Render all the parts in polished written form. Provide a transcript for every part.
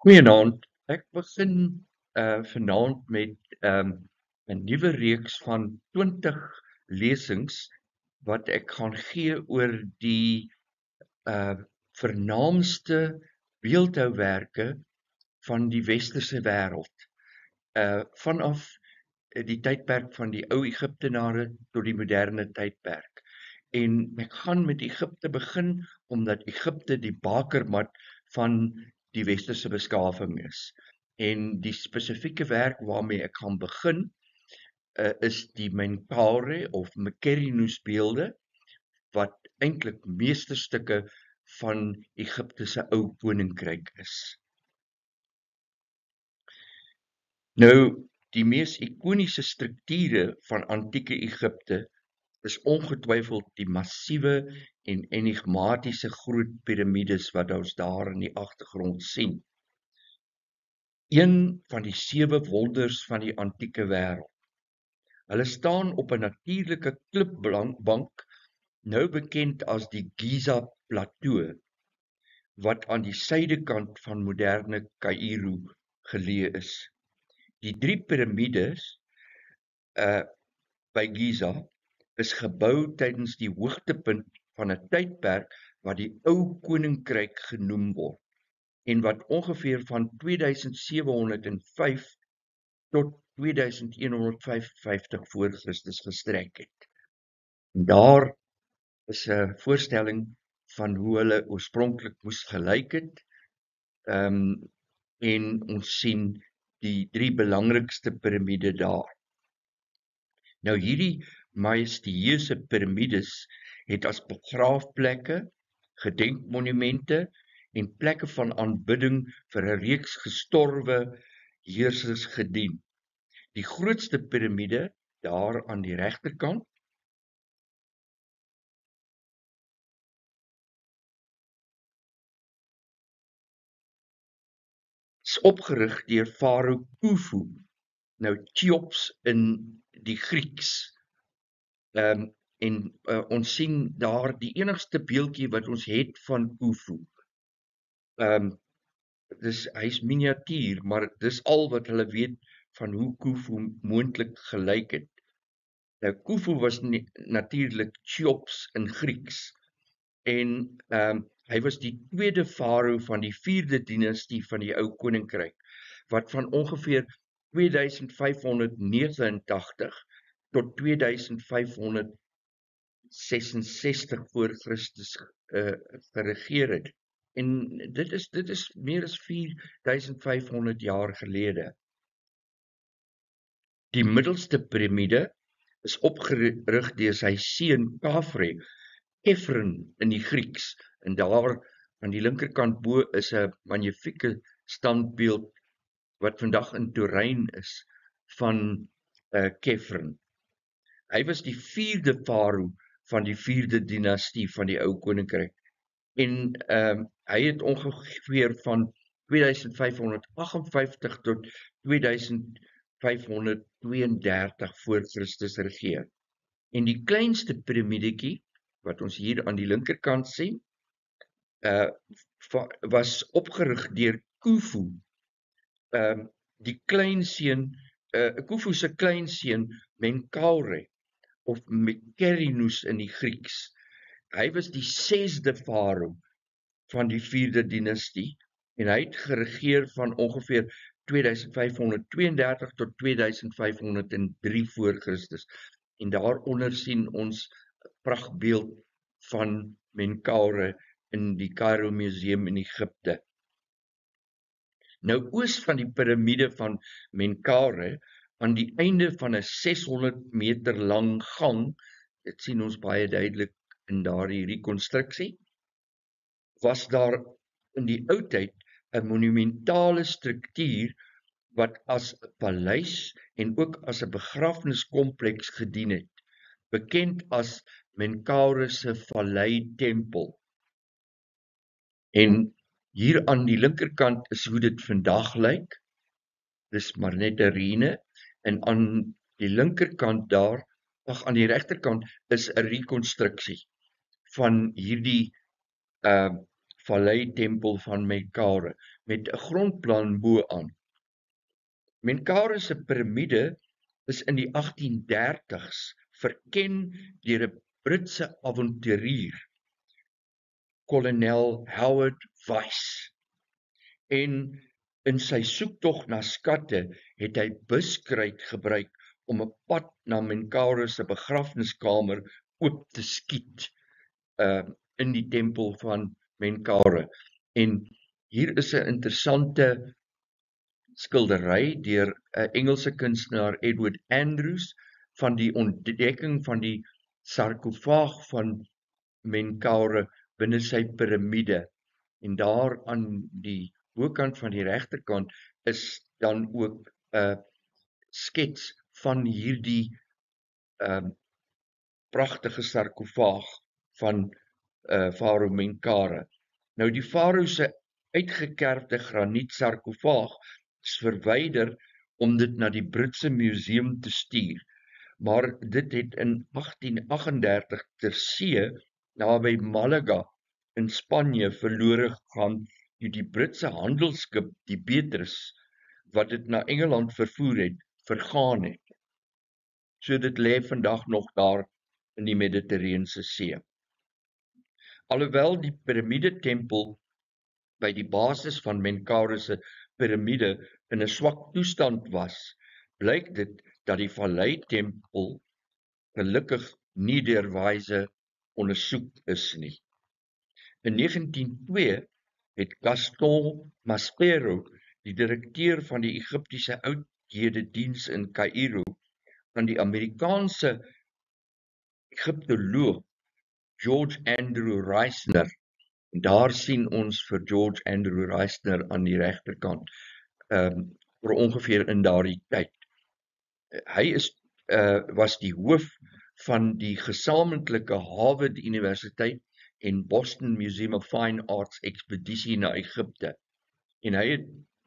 Goeienaand. Ek begin vanaand met 'n nuwe reeks van 20 lesings wat ek gaan gee oor die uh vernaamste beeldhouwerke van die westerse wêreld. Vanaf die tydperk van die ou Egiptenare tot die moderne tydperk. En ek gaan met Egipte begin omdat Egipte die bakermat van die westerse beskawing is. En die spesifieke werk waarmee ek gaan begin is die Menkaure of Mykerinus beelde, wat eintlik meesterstukke van Egipte se ou koninkryk is. Nou, die mees ikoniese strukture van antieke Egipte is ongetwyfeld die massiewe en enigmatiese groot piramides wat ons daar in die agtergrond sien. Een van die 7 wonders van die antieke wêreld. Hulle staan op 'n natuurlike klipbank, nou bekend as die Giza plateau, wat aan die suidekant van moderne Kaïro geleë is. Die 3 piramides by Giza is gebou tydens die hoogtepunt van 'n tydperk wat die ou koninkryk genoem word en wat ongeveer van 2705 tot 2155 voor Christus gestrek het. Daar is 'n voorstelling van hoe hulle oorspronklik moes gelyk het, en ons sien die 3 belangrikste piramide daar. Nou hierdie majestueuse piramides het as begraafplekke, gedenkmonumente en plekke van aanbidding vir 'n reeks gestorwe heersers gedien. Die grootste piramide daar aan die regterkant is opgerig deur farao Khufu. Nou Cheops in die Grieks. Ons sien daar die enigste beeldjie wat ons het van Khufu. Hy's miniatuur, maar dis al wat hulle weet van hoe Khufu moontlik gelyk het. Nou Khufu was natuurlik Cheops in Grieks en hy was die tweede farao van die 4de dinastie van die ou koninkryk, wat van ongeveer 2589 tot 2566 voor Christus geregeer het. En dit is meer as 4500 jaar gelede. Die middelste piramide is opgerig deur sy seun Khafre in die Grieks, en daar aan die linkerkant bo is 'n magnifieke standbeeld wat vandag in Turyn is van Khafre. Hy was die 4de farao van die 4de dinastie van die ou koninkryk en hy het ongeveer van 2558 tot 2532 voor Christus regeer. En die kleinste piramidetjie wat ons hier aan die linkerkant sien, was opgerig deur Khufu. Die kleinseun, Khufu se kleinseun Menkaure of Mykerinus in die Grieks. Hy was die 6de farao van die 4de dinastie en hy het geregeer van ongeveer 2532 tot 2503 voor Christus. En daaronder sien ons 'n prachtbeeld van Menkaure in die Cairo Museum in Egipte. Nou oos van die piramide van Menkaure, aan die einde van 'n 600 meter lang gang, dit sien ons baie duidelik in daardie rekonstruksie, was daar in die ou tyd 'n monumentale struktuur wat as 'n paleis en ook as 'n begrafniskompleks gedien het, bekend as Menkaure se Vallei Tempel. En hier aan die linkerkant is hoe dit vandag lyk. Dis maar net 'n ruïne, en aan die linkerkant daar, aan die regterkant is 'n rekonstruksie van hierdie Vallei Tempel van Menkaure met 'n grondplan bo-aan. Menkaure se piramide is in die 1830s verken deur 'n Britse avonturier, kolonel Howard Wyse. En in sy soektog na skatte het hy buskruit gebruik om 'n pad na Menkaure se begrafniskamer oop te skiet in die tempel van Menkaure. En hier is 'n interessante skildery deur 'n Engelse kunstenaar, Edward Andrews, van die ontdekking van die sarkofaag van Menkaure binne sy piramide. En daar aan die bokant van die regterkant is dan ook 'n skets van hierdie pragtige sarkofaag van Farao Menkaure. Nou die farao se uitgekerfde graniet sarkofaag is verwyder om dit na die Britse museum te stuur, maar dit het in 1838 ter see naby Malaga in Spanje verlore gegaan toe die Britse handelsskip die Beatrice, wat dit na Engeland vervoer het, vergaan het. So dit lê vandag nog daar in die Middellandse See. Alhoewel die piramidetempel by die basis van Menkaure se piramide in 'n swak toestand was, blyk dit dat die Vallei Tempel gelukkig nie deur Wyse ondersoek is nie. In 1902 het Gaston Maspero, die direkteur van die Egiptiese oudhede-diens in Kaïro, aan die Amerikaanse Egiptoloog George Andrew Reisner, en daar sien ons vir George Andrew Reisner aan die regterkant, vir ongeveer in daardie tyd. Hy was die hoof van die gesamentlike Harvard Universiteit en Boston Museum of Fine Arts ekspedisie na Egipte. En hy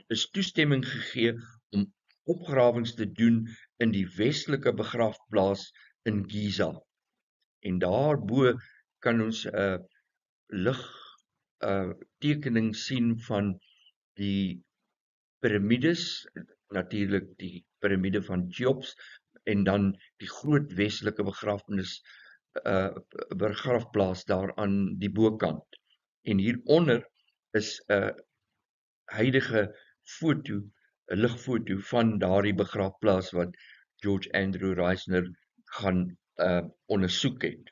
is toestemming gegee om opgrawings te doen in die westelike begrafplaas in Giza. En daarbo kan ons 'n tekening sien van die piramides, natuurlik die piramide van Cheops, en dan die groot westelike begrafplaas daar aan die bokant. En hieronder is 'n huidige foto, 'n ligfoto van daardie begrafplaas wat George Andrew Reisner gaan ondersoek het.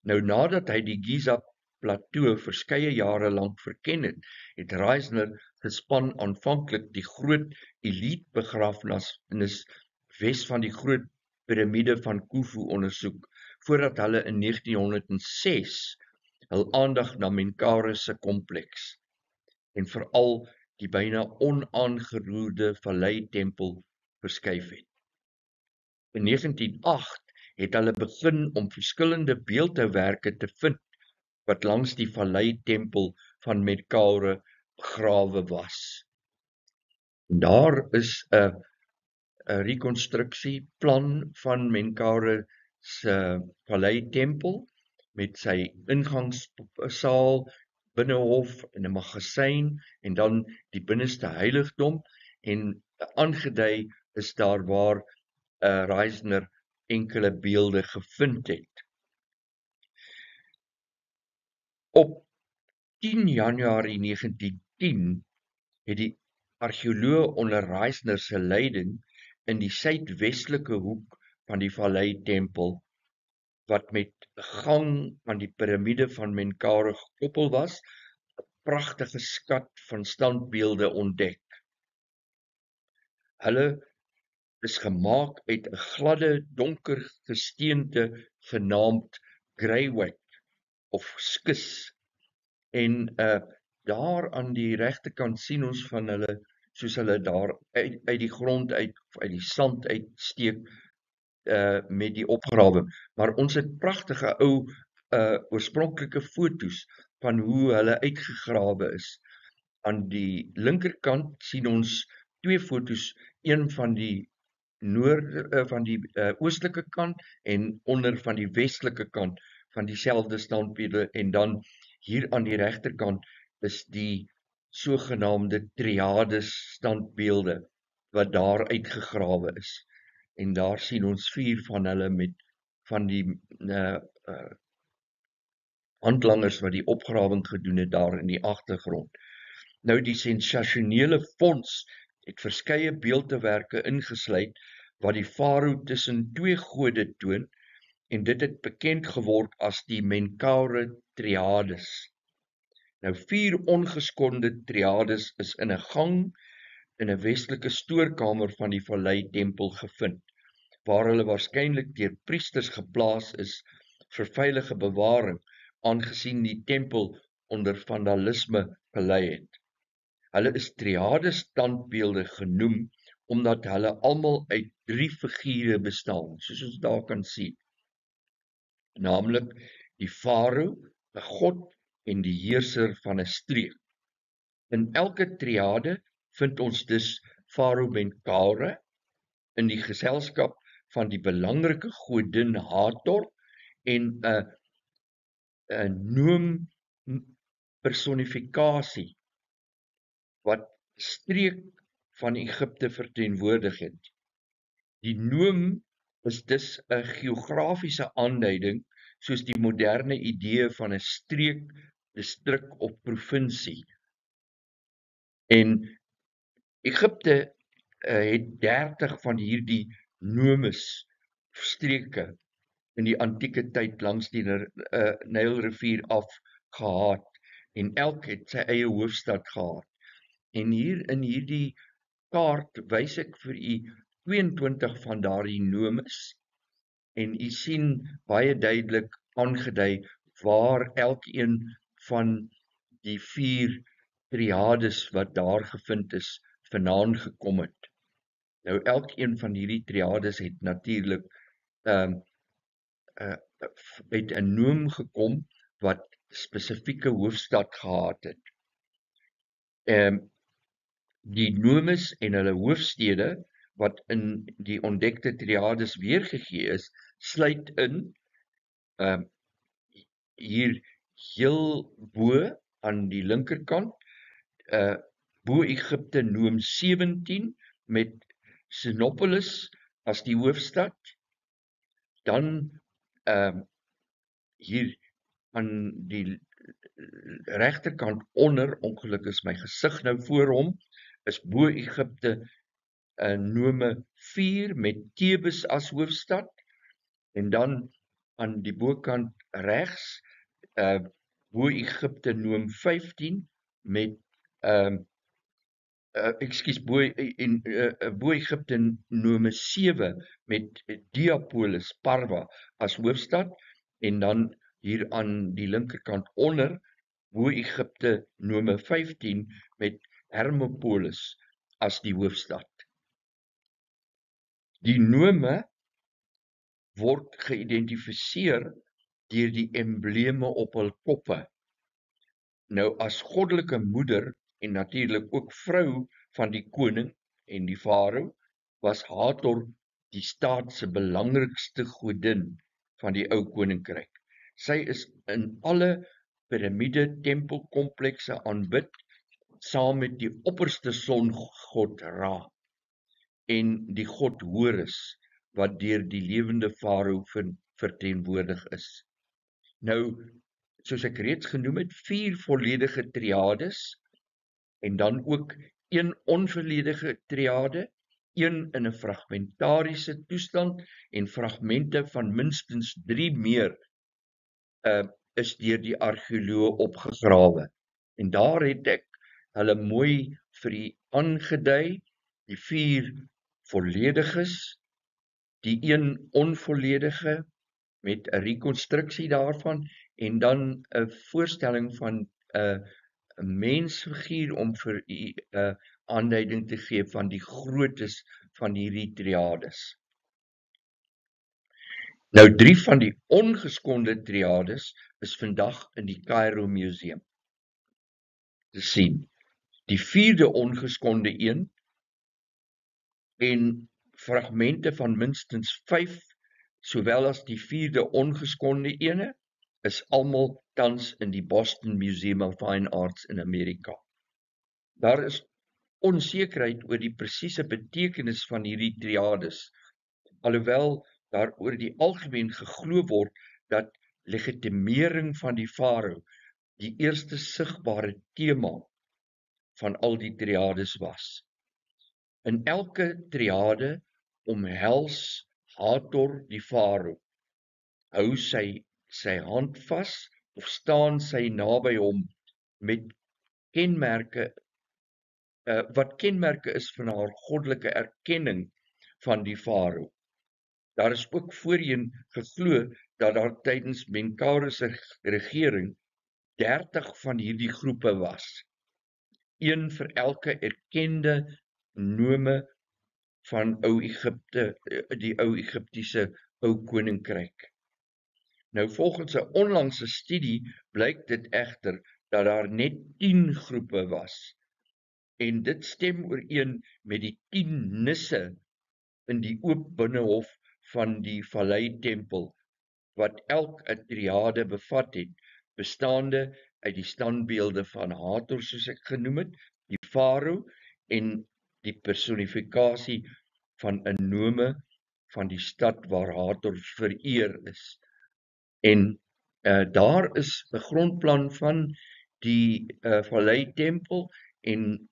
Nou nadat hy die Giza plateau verskeie jare lank verken het, het Reisner se span aanvanklik die groot elite begrafnis wes van die groot piramide van Khufu ondersoek, voordat hulle in 1906 hul aandag na Menkaure se kompleks en veral die byna onaangeroerde Vallei Tempel verskuif het. In 1908 het hulle begin om verskillende beeldhouwerke te vind wat langs die Vallei Tempel van Menkaure begrawe was. En daar is 'n rekonstruksieplan van Menkaure se Vallei Tempel met sy ingangssaal, binnehof en 'n magasyn en dan die binneste heiligdom, en aangedui is daar waar Reisner enkele beelde gevind het. Op 10 Januarie 1910 het die argeoloog onder Reisner se leiding in die suidwestelike hoek van die Vallei Tempel, wat met 'n gang aan die piramide van Menkaure gekoppel was, 'n pragtige skat van standbeelde ontdek. Hulle is gemaak uit 'n gladde, donker gesteente genaamd greywacke of skis. En daar aan die regterkant sien ons van hulle, soos hulle daar uit die grond uit die sand uitsteek met die opgrawing. Maar ons het pragtige ou oorspronklike foto's van hoe hulle uitgegrawe is. Aan die linkerkant sien ons twee foto's, een van die oostelike kant en onder van die westelike kant van dieselfde standbeelde, en dan hier aan die regterkant is die sogenaamde triades standbeelde wat daar uitgegrawe is. En daar sien ons 4 van hulle met van die handlangers wat die opgrawing gedoen het daar in die agtergrond. Nou die sensasionele fonds het verskeie beeldewerke ingesluit wat die farao tussen 2 gode toon, en dit het bekend geword as die Menkaure triades. Nou 4 ongeskonde triades is in 'n gang in 'n westelike stoorkamer van die Vallei Tempel gevind, waar hulle waarskynlik deur priesters geplaas is vir veilige bewaring, aangesien die tempel onder vandalisme gelei het. Hulle is triades standbeelde genoem omdat hulle almal uit 3 figure bestaan, soos ons daar kan sien. Naamlik die farao, 'n god en die heerser van 'n streek. In elke triade vind ons dus farao Menkaure in die geselskap van die belangrike godin Hathor en 'n noem personifikasie wat streek van Egipte verteenwoordig het. Die noem is dus 'n geografiese aanduiding soos die moderne idee van 'n streek, distrik of provinsie. En Egipte het 30 van hierdie nomes streke in die antieke tyd langs die Nylrivier af gehad, en elk het sy eie hoofstad gehad. En hier in hierdie kaart wys ek vir u 22 van daardie nomes, en u sien baie duidelik aangedui waar elkeen van die 4 triades wat daar gevind is vandaan gekom het. Nou elkeen van hierdie triades het natuurlik uit 'n noem gekom wat spesifieke hoofstad gehad het. Die nomes en hulle hoofstede wat in die ontdekte triades weergegee is, sluit in hier heel bo aan die linkerkant, bo Egipte noem 17 met Sinopolis as die hoofstad. Dan hier aan die regterkant onder, ongelukkig is my gesig nou voor hom, is bo Egipte nome 4 met Tebes as hoofstad, en dan aan die bokant regs bo Egipte noem 15 met bo Egipte nome 7 met Diapolis, Parwa as hoofstad, en dan hier aan die linkerkant onder bo Egipte nome 15 met Hermopolis as die hoofstad. Die nome word geïdentifiseer deur die embleme op hul koppe. Nou as goddelike moeder en natuurlik ook vrou van die koning en die farao, was Hathor die staat se belangrikste godin van die ou koninkryk. Sy is in alle piramide tempelkomplekse aanbid saam met die opperste songod Ra en die god Horus wat deur die lewende farao verteenwoordig is. Nou, soos ek reeds genoem het, 4 volledige triades en dan ook 1 onvolledige triade, 1 in 'n fragmentariese toestand en fragmente van minstens 3 meer is deur die argeoloë opgegrawe. En daar het ek hulle mooi vir u aangedui, die 4 vollediges, die een onvolledige met 'n rekonstruksie daarvan en dan 'n voorstelling van 'n mensfiguur om vir u 'n aanduiding te gee van die groottes van hierdie triades. Nou 3 van die ongeskonde triades is vandag in die Cairo Museum te sien. Die 4de ongeskonde een en fragmente van minstens 5, sowel as die 4de ongeskonde ene, is almal tans in die Boston Museum of Fine Arts in Amerika. Daar is onsekerheid oor die presiese betekenis van hierdie triades, alhoewel daar oor die algemeen geglo word dat legitimering van die farao die eerste sigbare tema van al die triades was. In elke triade omhels Hathor die farao, hou sy hand vas of staan sy naby hom met kenmerke wat kenmerke is van haar goddelike erkenning van die farao. Daar is ook voorheen geglo dat daar tydens Menkaure se regering 30 van hierdie groepe was, een vir elke erkende nome van ou Egipte, die ou Egiptiese ou koninkryk. Nou volgens 'n onlangse studie blyk dit egter dat daar net 10 groepe was, en dit stem ooreen met die 10 nisse in die oop binnehof van die Vallei Tempel, wat elk 'n triade bevat het, bestaande uit die standbeelde van Hathor, soos ek genoem het, die farao en die personifikasie van 'n nome van die stad waar Hathor vereer is. En daar is 'n grondplan van die Vallei Tempel en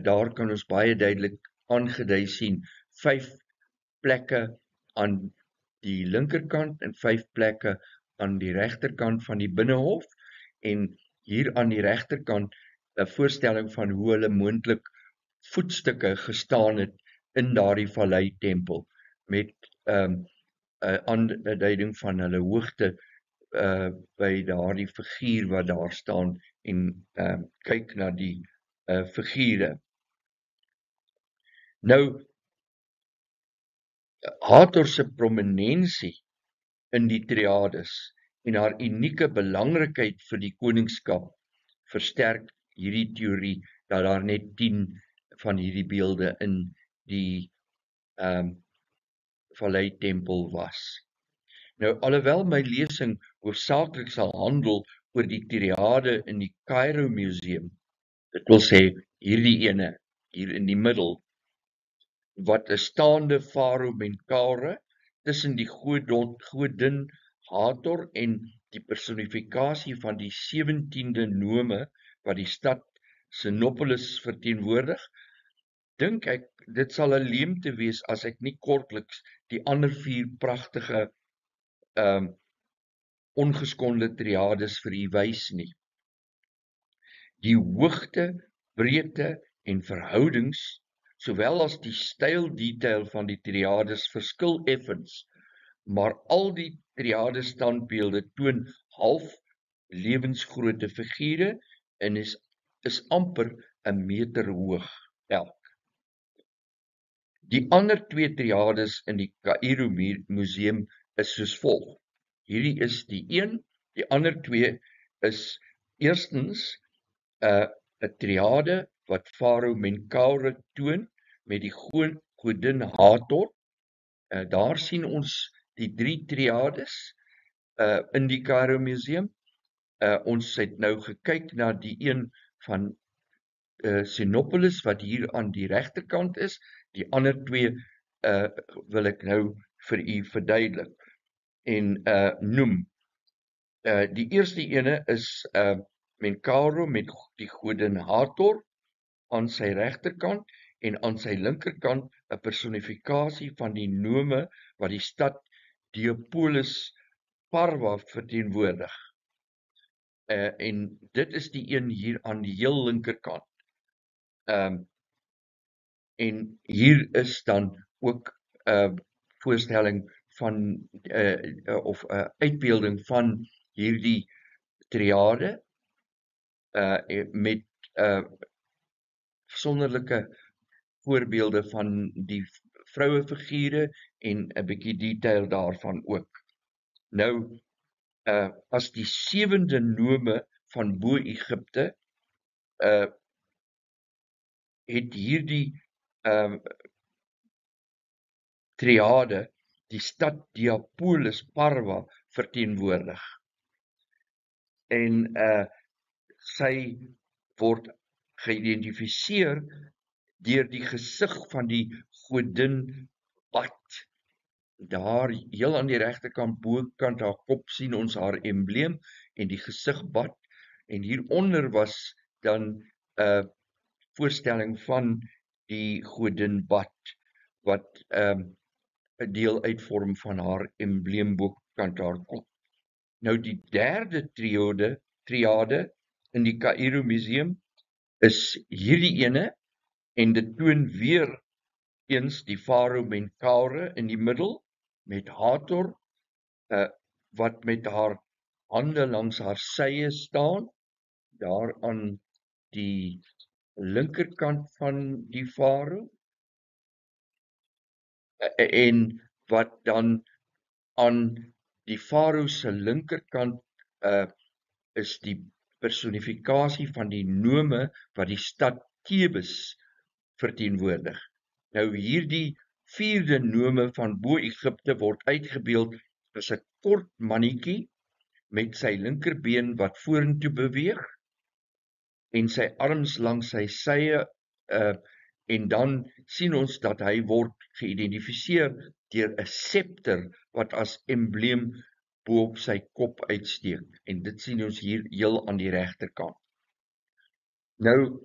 daar kan ons baie duidelik aangedui sien 5 plekke aan die linkerkant en 5 plekke aan die regterkant van die binnehof, en hier aan die regterkant 'n voorstelling van hoe hulle moontlik voetstukke gestaan het in daardie Vallei Tempel met 'n aanduiding van hulle hoogte by daardie figuur wat daar staan en kyk na die figure. Nou Hathor se prominensie in die triades en haar unieke belangrikheid vir die koningskap versterk hierdie teorie dat daar net 10 van hierdie beelde in die Vallei Tempel was. Nou alhoewel my lesing hoofsaaklik sal handel oor die triade in die Cairo Museum, dit wil sê hierdie ene hier in die middel, wat 'n staande farao Menkaure tussen die godin Hathor en die personifikasie van die 17de nome wat die stad Sinopolis verteenwoordig, dink ek dit sal 'n leemte wees as ek nie kortliks die ander 4 pragtige ongeskonde triades vir u wys nie. Die hoogte, breedte en verhoudings, sowel as die styldetail van die triades verskil effens, maar al die triade standbeelde toon half lewensgrootte figure en is amper 'n meter hoog elk. Die ander 2 triades in die Cairo Museum is soos volg. Hierdie is die een, die ander 2 is eerstens 'n triade wat farao Menkaure toon met die godin Hathor. Daar sien ons die 3 triades in die Cairo Museum. Ons het nou gekyk na die een van Sinopolis wat hier aan die regterkant is. Die ander 2 wil ek nou vir u verduidelik en noem. Die eerste ene is Menkaure met die godin Hathor aan sy regterkant en aan sy linkerkant 'n personifikasie van die nome wat die stad Diopolis Parwa verteenwoordig. En dit is die een hier aan die heel linkerkant. En hier is dan ook voorstelling van of uitbeelding van hierdie triade met besonderlike voorbeelde van die vrouefigure en 'n bietjie detail daarvan ook. Nou as die 7de nome van Bo-Egipte het hierdie triade die stad Diapolis Parwa verteenwoordig. En sy word geïdentifiseer deur die gesig van die godin Bat. Daar heel aan die regterkant bokant haar kop sien ons haar embleem en die gesig Bat, en hieronder was dan 'n voorstelling van die godin Bat wat 'n deel uitvorm van haar embleem bokant haar kop. Nou die derde triade in die Kaïro Museum is hierdie ene, en dit toon weer eens die farao Menkaure in die middel met Hathor wat met haar hande langs haar sye staan, daar aan die linkerkant van die farao, en wat dan aan die farao se linkerkant is die personifikasie van die nome wat die stad Thebes verteenwoordig. Nou hierdie 4de nome van Bo-Egipte word uitgebeeld as 'n kort mannetjie met sy linkerbeen wat vorentoe beweeg en sy arms langs sy sye, en dan sien ons dat hy word geïdentifiseer deur 'n scepter wat as embleem bo op sy kop uitsteek, en dit sien ons hier heel aan die regterkant. Nou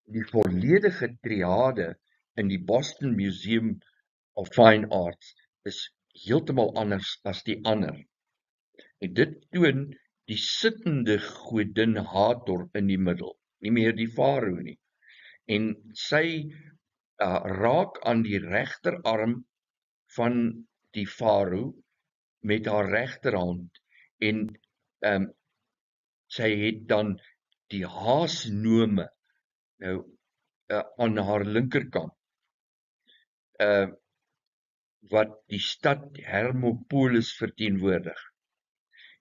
die volledige triade in die Boston Museum of Fine Arts is heeltemal anders as die ander. En dit toon die sittende godin Hathor in die middel, nie meer die farao nie. En sy raak aan die regterarm van die farao met haar regterhand, en sy het dan die haasnome nou aan haar linkerkant, wat die stad Hermopolis verteenwoordig.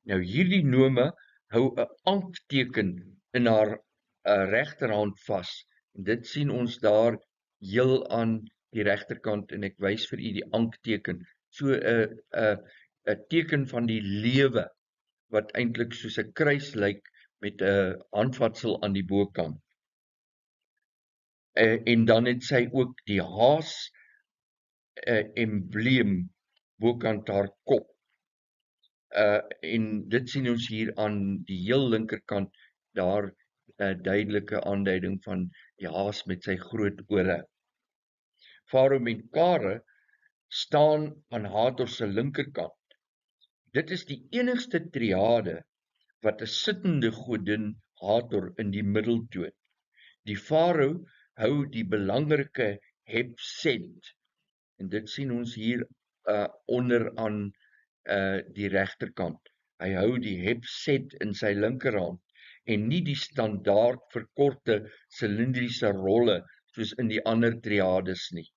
Nou hierdie nome hou 'n ankteken in haar regterhand vas, en dit sien ons daar heel aan die regterkant, en ek wys vir u die ankteken, so 'n teken van die lewe wat eintlik soos 'n kruis lyk met 'n handvatsel aan die bokant. En dan het sy ook die haas embleem bokant haar kop. En dit sien ons hier aan die heel linkerkant, daar 'n duidelike aanduiding van die haas met sy groot ore. Farao Menkaure staan aan Hathor se linkerkant. Dit is die enigste triade wat 'n sittende godin Hathor in die middel toon. Die farao hou die belangrike Hepset, en dit sien ons hier onder aan die regterkant. Hy hou die Hepset in sy linkerhand en nie die standaard verkorte silindriese rolle soos in die ander triades nie.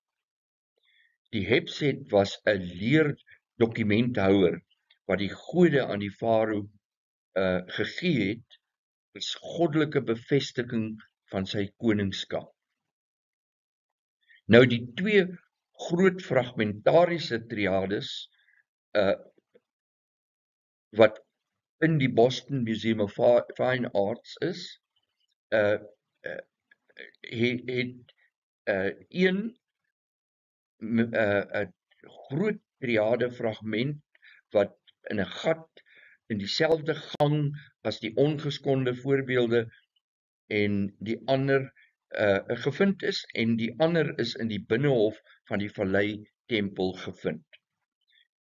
Die Hepset was 'n leerdokumenthouer wat die gode aan die farao gegee het as goddelike bevestiging van sy koningskap. Nou die twee groot fragmentariese triades wat in die Boston Museum of Fine Arts is, het een 'n groot triade fragment wat in 'n gat in dieselfde gang as die ongeskonde voorbeelde en die ander gevind is, en die ander is in die binnehof van die Vallei Tempel gevind.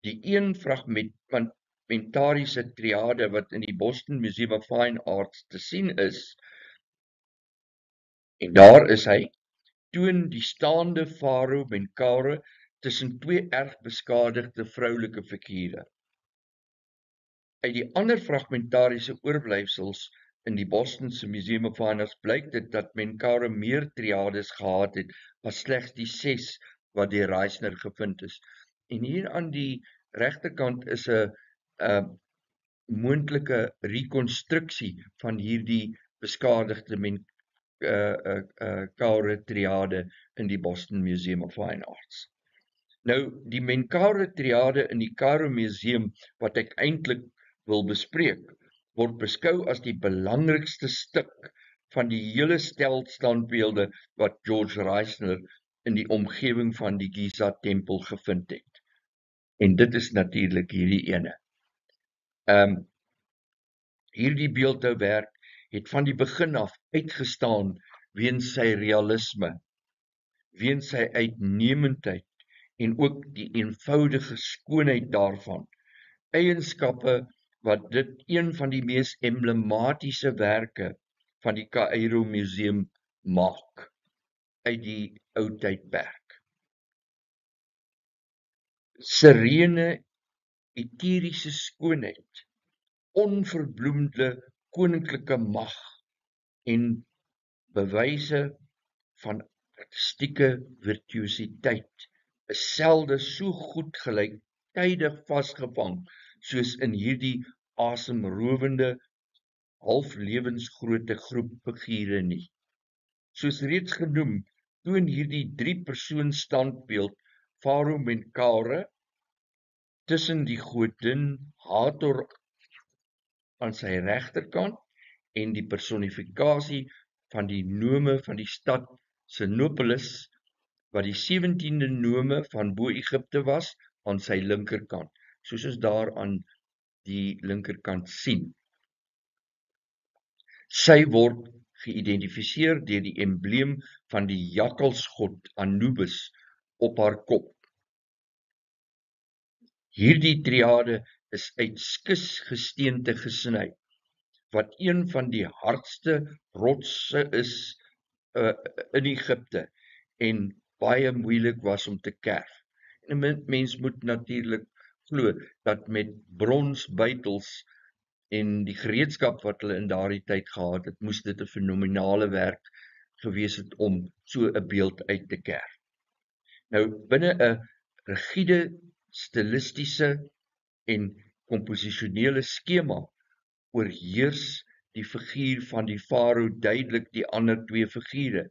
Die een fragmentariese triade wat in die Boston Museum of Fine Arts te sien is, en daar is hy, toon die staande farao Menkaure tussen twee erg beskadigde vroulike figure. Uit die ander fragmentariese oorblyfsels in die Bostonse Museum of Fine Arts blyk dit dat Menkara meer triades gehad het as slegs die 6 wat deur Reisner gevind is. En hier aan die regterkant is 'n moontlike rekonstruksie van hierdie beskadigde Menkara triade in die Boston Museum of Fine Arts. Nou, die Menkara triade in die Cairo Museum wat ek eintlik wil bespreek, word beskou as die belangrikste stuk van die hele stel standbeelde wat George Reisner in die omgewing van die Giza tempel gevind het. En dit is natuurlik hierdie ene. Hierdie beeldhouwerk het van die begin af uitgestaan weens sy realisme, weens sy uitnemendheid en ook die eenvoudige skoonheid daarvan. Eienskappe wat dit een van die mees emblematiese werke van die Cairo Museum maak uit die ou tydperk. Serene, eteriese skoonheid, onverbloemde koninklike mag en bewyse van artistieke virtuositeit is selde so goed gelyktydig vasgevang soos in hierdie asemrowende, halflewensgrootte groep figure nie. Soos reeds genoem, toon hierdie 3-persoon standbeeld Farao Menkara tussen die godin Hathor aan sy regterkant en die personifikasie van die nome van die stad Sinopolis, wat die 17de nome van Bo-Egipte was, aan sy linkerkant, soos ons daar aan die linkerkant sien. Sy word geïdentifiseer deur die embleem van die jakkalsgod Anubis op haar kop. Hierdie triade is uit skisgesteente gesny, wat een van die hardste rotse is in Egipte en baie moeilik was om te kerf. En 'n mens moet natuurlik glo dat met bronsbytels en die gereedskap wat hulle in daardie tyd gehad het, moes dit 'n fenominale werk gewees het om so 'n beeld uit te kerf. Nou, binne 'n rigiede, stilistiese en komposisionele skema oorheers die figuur van die farao duidelik die ander twee figure,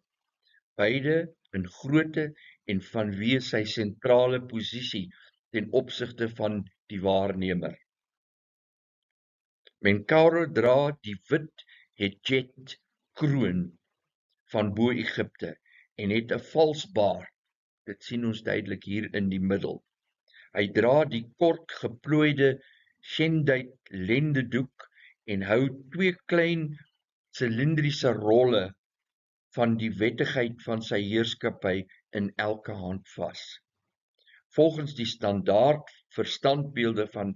beide in grootte en vanweë sy sentrale posisie ten opsigte van die waarnemer. Menkara dra die wit hetjet kroon van Bo-Egipte en het 'n vals baard. Dit sien ons duidelik hier in die middel. Hy dra die kort geplooide shendait lendedoek en hou 2 klein silindriese rolle van die wettigheid van sy heerskappy in elke hand vas. Volgens die standaard vir standbeelde van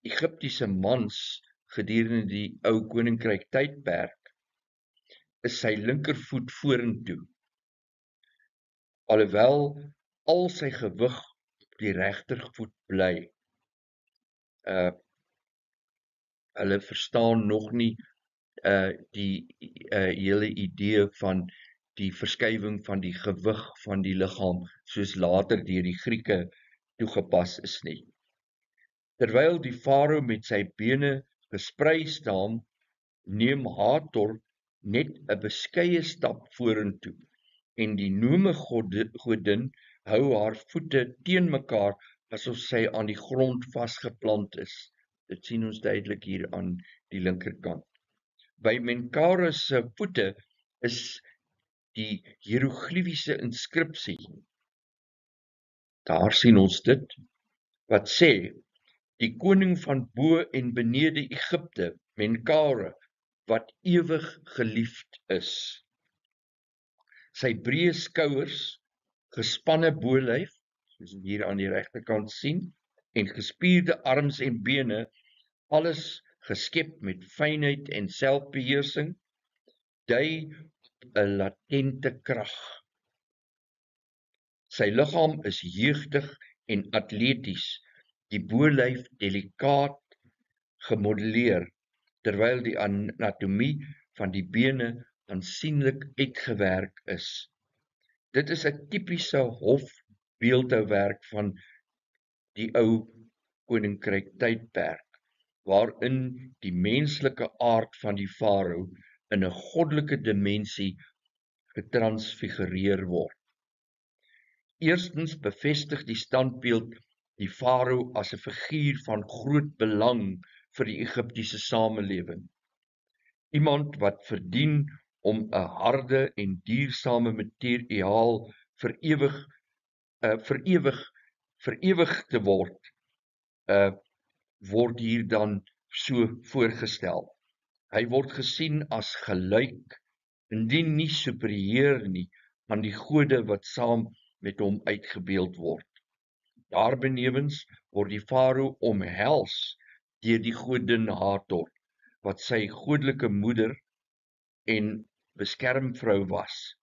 Egiptiese mans gedurende die ou koninkryk tydperk, is sy linkervoet vorentoe, alhoewel al sy gewig op die regtervoet bly. Hulle verstaan nog nie die hele idee van die verskywing van die gewig van die liggaam soos later deur die Grieke toegepas is nie. Terwyl die farao met sy bene gesprei staan, neem Hathor net 'n beskeie stap vorentoe en die nome godin hou haar voete teen mekaar asof sy aan die grond vasgeplant is. Dit sien ons duidelik hier aan die linkerkant. By Menkara se voete is die hieroglifiese inskripsie. Daar sien ons dit, wat sê, die koning van bo en benede Egipte, Menkara, wat ewig geliefd is. Sy breë skouers, gespanne bolyf, soos ons hier aan die regterkant sien, en gespierde arms en bene, alles geskep met fynheid en selfbeheersing, dui op 'n latente krag. Sy liggaam is jeugdig en atleties, die bolyf delikaat gemodelleer, terwyl die anatomie van die bene aansienlik uitgewerk is. Dit is 'n tipiese hofbeeldhouwerk van die ou koninkryk tydperk, waarin die menslike aard van die farao in 'n goddelike dimensie getransfigureer word. Eerstens bevestig die standbeeld die farao as 'n figuur van groot belang vir die Egiptiese samelewing. Iemand wat verdien om 'n harde en duursame materiaal verewig te word, word hier dan so voorgestel. Hy word gesien as gelyk, indien nie superieur nie, aan die gode wat saam met hom uitgebeeld word. Daarbenewens word die farao omhels deur die godin Hathor, wat sy goddelike moeder en beskermvrou was.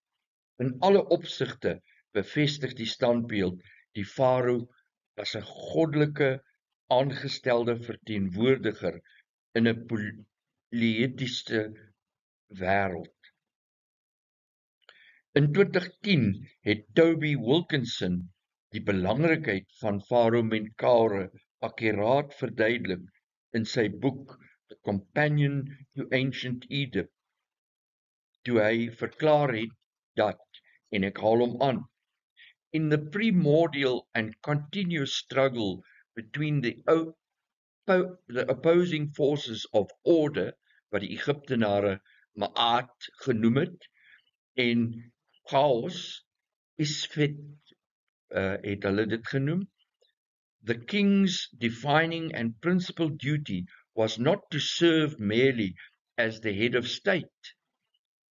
In alle opsigte bevestig die standbeeld die farao as 'n goddelike aangestelde verteenwoordiger in 'n polytheïstiese wêreld. In 2010 het Toby Wilkinson die belangrikheid van farao Menkaure akkuraat verduidelik in sy boek The Companion to Ancient Egypt, toe hy verklaar het dat, en ek haal hom aan, in the primordial and continuous struggle between the opposing forces of order, wat die Egiptenare Ma'at genoem het, en chaos, Isfet het hulle dit genoem. The king's defining and principal duty was not to serve merely as the head of state,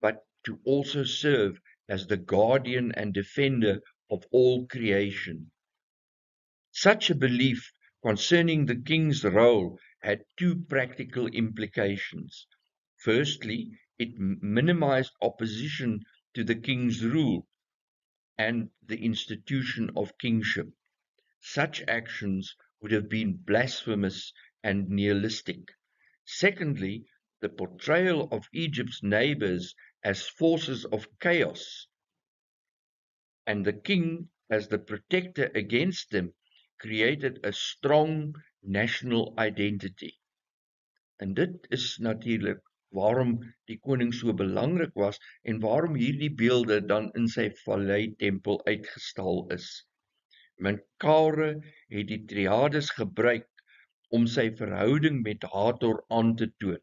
but to also serve as the guardian and defender of all creation. Such a belief concerning the king's role had two practical implications. Firstly, it minimized opposition to the king's rule and the institution of kingship. Such actions would have been blasphemous and nihilistic. Secondly, the portrayal of Egypt's neighbors as forces of chaos and the king as the protector against them created a strong national identity. En dit is natuurlik waarom die koning so belangrik was en waarom hierdie beelde dan in sy vallei tempel uitgestal is. Menkaure het die triades gebruik om sy verhouding met Hathor aan te toon.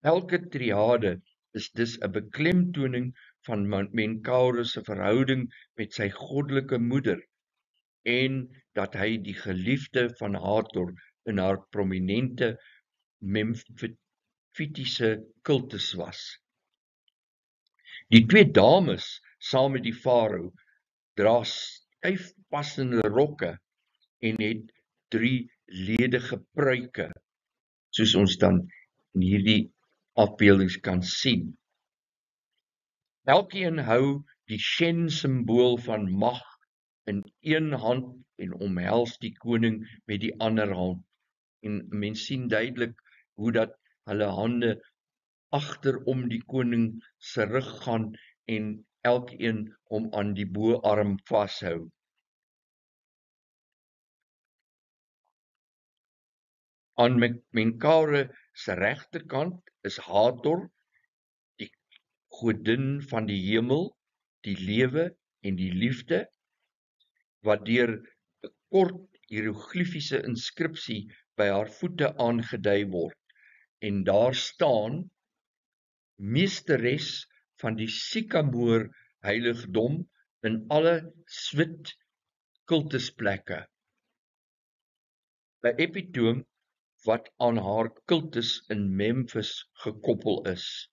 Elke triade is dus 'n beklemtoning van Menkaure se verhouding met sy goddelike moeder en dat hy die geliefde van Hathor in haar prominente Memphitiese kultus was. Die twee dames saam met die farao dra styf passende rokke en het 3 ledige pruike, soos ons dan in hierdie afbeeldings kan sien. Elkeen hou die Shen simbool van mag in een hand en omhels die koning met die ander hand. En mens sien duidelik hoe dat hulle hande agter om die koning se rug gaan en elkeen hom aan die boarm vashou. Aan Menkaure se regterkant is Hathor, die godin van die hemel, die lewe en die liefde, wat deur 'n kort hieroglifiese inskripsie by haar voete aangedui word. En daar staan: meesteres van die Sycamore heiligdom in alle Swit kultusplekke. 'n epitoom wat aan haar kultus in Memphis gekoppel is.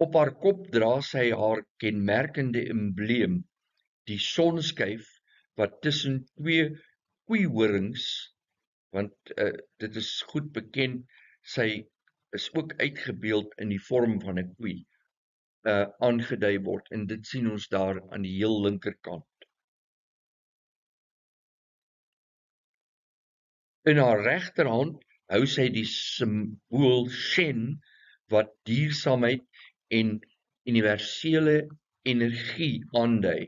Op haar kop dra sy haar kenmerkende embleem, die sonskyf wat tussen 2 koeihorings, want dit is goed bekend, sy is ook uitgebeeld in die vorm van 'n koei, aangedui word, en dit sien ons daar aan die heel linkerkant. In haar regterhand hou sy die simbool Shen, wat duursaamheid en universele energie aandui,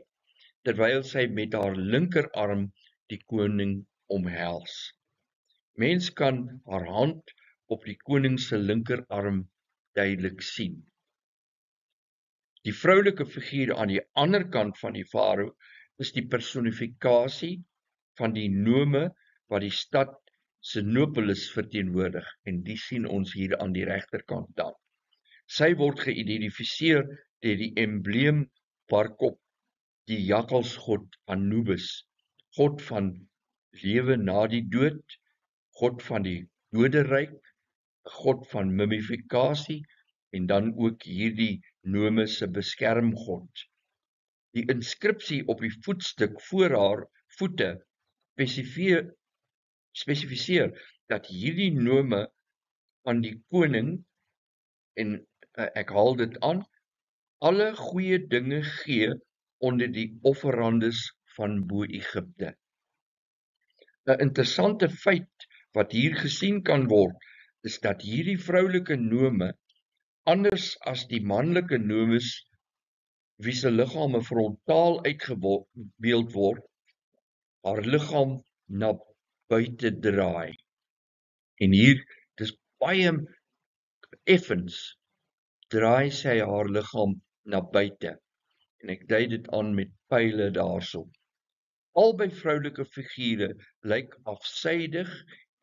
terwyl sy met haar linkerarm die koning omhels. Mens kan haar hand op die koning se linkerarm duidelik sien. Die vroulike figuur aan die ander kant van die farao is die personifikasie van die nome wat die stad Sinopolis verteenwoordig, en die sien ons hier aan die regterkant dan. Sy word geïdentifiseer deur die embleem waarkop die jakkalsgod Anubis, god van lewe na die dood, god van die doderyk, god van mummifikasie, en dan ook hierdie nome se beskermgod. Die inskripsie op die voetstuk voor haar voete spesifiseer dat hierdie nome aan die koning, en ek haal dit aan, alle goeie dinge gee onder die offerandes van bo Egipte. 'n Interessante feit wat hier gesien kan word, is dat hierdie vroulike nome, anders as die manlike nomes wie se liggame frontaal uitgebeeld word, haar liggaam na buite draai. En hier, dis baie effens, draai sy haar liggaam na buite. En ek dui dit aan met pile daarso. Albei vroulike figure lyk afsydig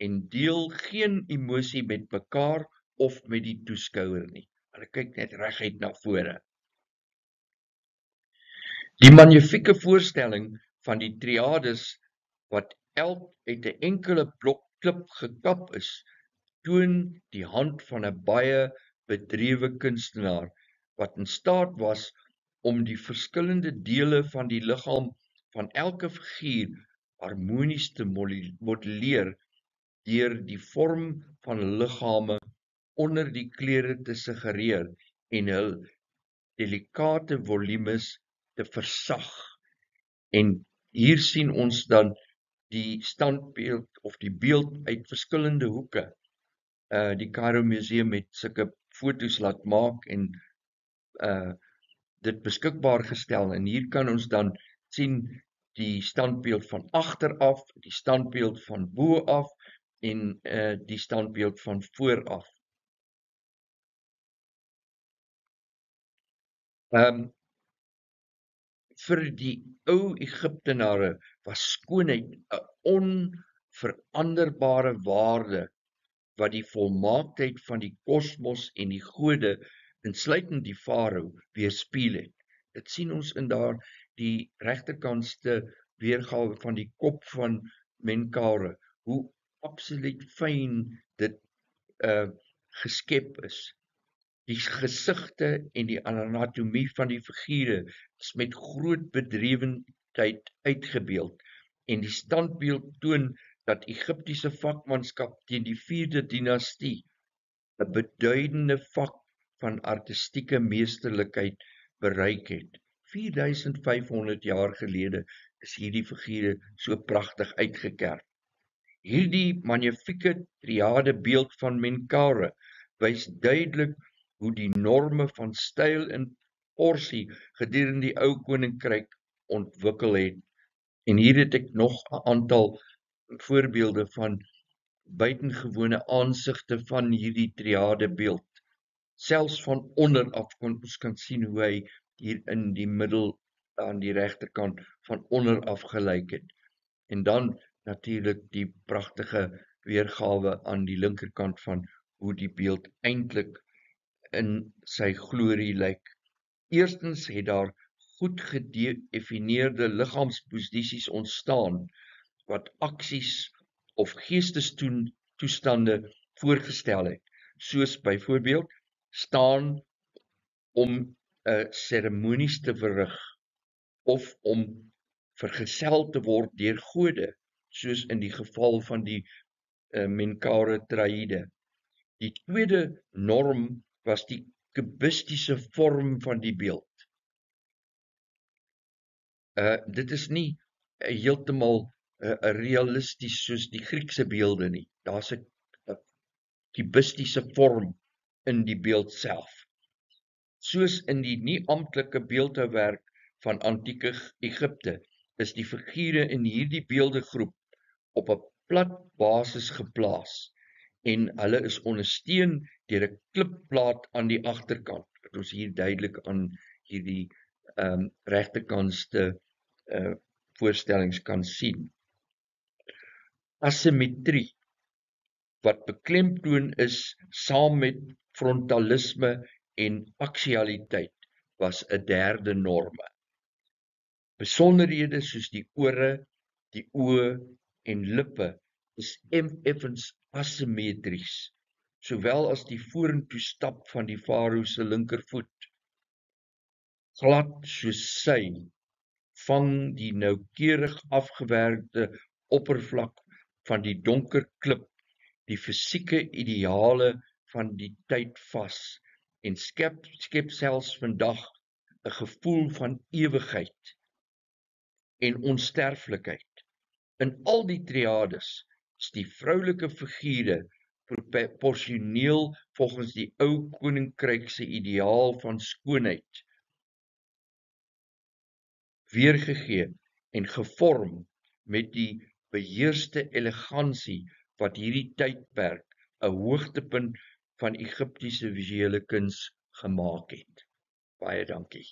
en deel geen emosie met mekaar of met die toeskouer nie. Hulle kyk net reguit na vore. Die magnifieke voorstelling van die triades, wat elk uit 'n enkele blok klip gekap is, toon die hand van 'n baie bedrewe kunstenaar, wat in staat was om die verskillende dele van die liggaam van elke figuur harmonies te modelleer deur die vorm van liggame onder die klere te suggereer en hul delikate volumes te versag. En hier sien ons dan die standbeeld of die beeld uit verskillende hoeke. Die Cairo Museum het sulke foto's laat maak en dit beskikbaar gestel, en hier kan ons dan sien die standbeeld van agter af, die standbeeld van bo af en die standbeeld van voor af. Vir die ou Egiptenare was skoonheid 'n onveranderbare waarde wat die volmaaktheid van die kosmos en die gode, insluitend die farao, weerspieël het. Dit sien ons in daar die regterkantste weergawe van die kop van Menkaure, hoe absoluut fyn dit geskep is. Die gesigte en die anatomie van die figure is met groot bedrewendheid uitgebeeld, en die standbeeld toon dat Egiptiese vakmanskap teen die 4de dinastie 'n beduidende vak van artistieke meesterlikheid bereik het. 4500 jaar gelede is hierdie figure so pragtig uitgekerf. Hierdie magnifieke triade beeld van Menkaure wys duidelik hoe die norme van styl en porsie gedurende die ou koninkryk ontwikkel het. En hier het ek nog 'n aantal voorbeelde van buitengewone aansigte van hierdie triade beeld. Selfs van onder af ons kan sien hoe hy hier in die middel aan die regterkant van onder af gelyk het. En dan natuurlik die pragtige weergawe aan die linkerkant van hoe die beeld eintlik in sy glorie lyk. Eerstens het daar goed gedefinieerde liggaamsposisies ontstaan wat aksies of geestestoestande voorgestel het, soos byvoorbeeld staan om 'n seremonies te verrig of om vergesel te word deur gode, soos in die geval van die Menkaure traïde. Die tweede norm was die kubistiese vorm van die beeld. Dit is nie heeltemal realisties soos die Griekse beelde nie. Daar's 'n kubistiese vorm in die beeld self. Soos in die nie-amptelike beeldhouwerk van antieke Egipte, is die figure in hierdie beeldegroep op 'n plat basis geplaas en hulle is ondersteun deur 'n klipplaat aan die agterkant, wat ons hier duidelik aan hierdie regterkantste voorstellings kan sien. Asimetrie wat beklemtoon is saam met frontalisme en aksialiteit was 'n derde norme. Besonderhede soos die ore, die oë en lippe is effens asimetries, sowel as die vorentoe stap van die farao se linkervoet. Glad soos sy vang die noukeurig afgewerkte oppervlak van die donker klip die fisieke ideale van die tyd vas en skep selfs vandag 'n gevoel van ewigheid en onsterflikheid. In al die triades is die vroulike figure proporsioneel volgens die ou koninkryk se ideaal van skoonheid weergegee en gevorm met die beheerste elegansie wat hierdie tydperk 'n hoogtepunt van Egiptiese visuele kuns gemaak het. Baie dankie.